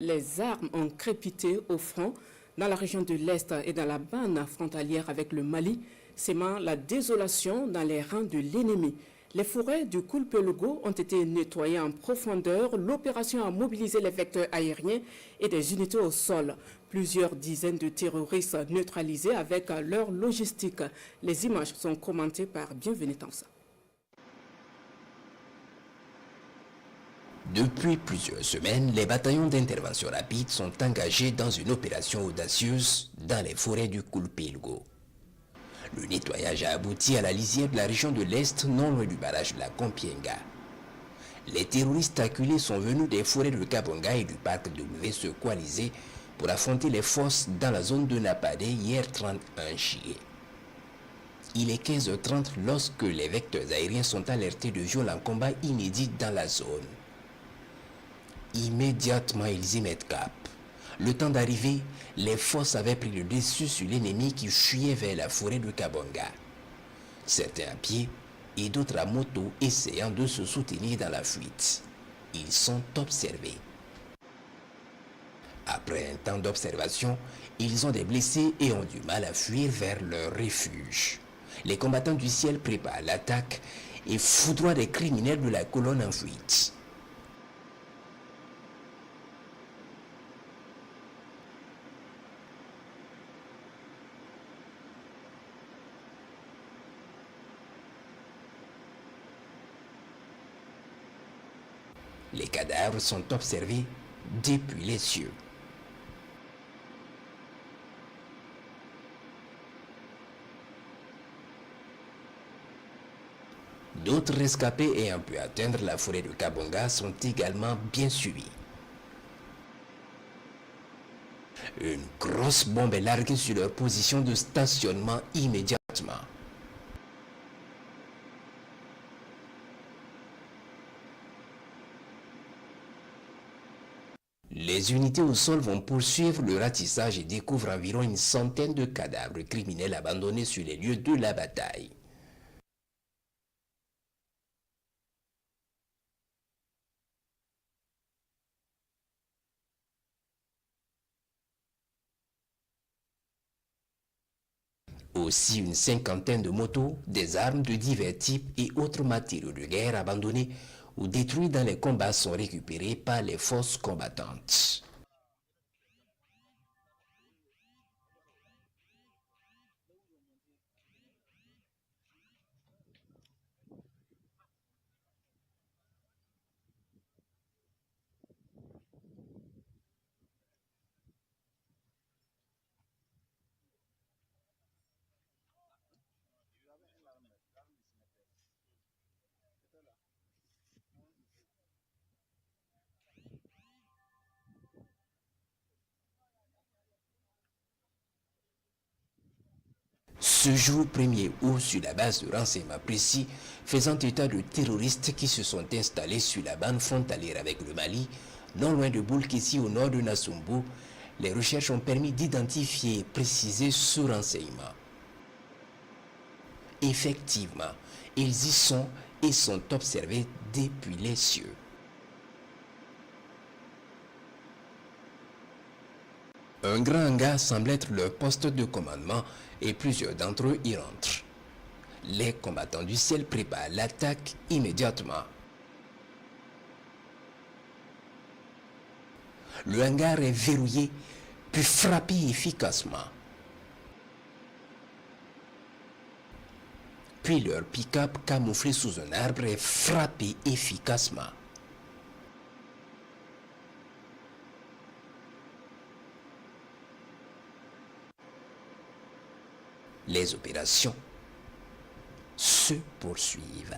Les armes ont crépité au front dans la région de l'Est et dans la bande frontalière avec le Mali, sémant la désolation dans les rangs de l'ennemi. Les forêts du Koulpelogo ont été nettoyées en profondeur. L'opération a mobilisé les vecteurs aériens et des unités au sol. Plusieurs dizaines de terroristes neutralisés avec leur logistique. Les images sont commentées par Bienvenue Tansa. Depuis plusieurs semaines, les bataillons d'intervention rapide sont engagés dans une opération audacieuse dans les forêts du Koulpelogo. Le nettoyage a abouti à la lisière de la région de l'Est, non loin du barrage de la Kompienga. Les terroristes acculés sont venus des forêts de Kabonga et du parc W se coaliser pour affronter les forces dans la zone de Napadé hier 31 juillet. Il est 15h30 lorsque les vecteurs aériens sont alertés de violents combats inédits dans la zone. Immédiatement, ils y mettent cap. Le temps d'arriver, les forces avaient pris le dessus sur l'ennemi qui fuyait vers la forêt de Kabonga. Certains à pied et d'autres à moto essayant de se soutenir dans la fuite. Ils sont observés. Après un temps d'observation, ils ont des blessés et ont du mal à fuir vers leur refuge. Les combattants du ciel préparent l'attaque et foudroient des criminels de la colonne en fuite. Les cadavres sont observés depuis les cieux. D'autres rescapés ayant pu atteindre la forêt de Kabonga sont également bien suivis. Une grosse bombe est larguée sur leur position de stationnement immédiatement. Les unités au sol vont poursuivre le ratissage et découvrent environ une centaine de cadavres criminels abandonnés sur les lieux de la bataille. Aussi une cinquantaine de motos, des armes de divers types et autres matériaux de guerre abandonnés ou détruits dans les combats sont récupérés par les forces combattantes. Ce jour 1er août, sur la base de renseignements précis faisant état de terroristes qui se sont installés sur la bande frontalière avec le Mali, non loin de Boulkessi au nord de Nassumbo, les recherches ont permis d'identifier et préciser ce renseignement. Effectivement, ils y sont et sont observés depuis les cieux. Un grand hangar semble être leur poste de commandement et plusieurs d'entre eux y rentrent. Les combattants du ciel préparent l'attaque immédiatement. Le hangar est verrouillé puis frappé efficacement. Puis leur pick-up camouflé sous un arbre est frappé efficacement. Les opérations se poursuivent.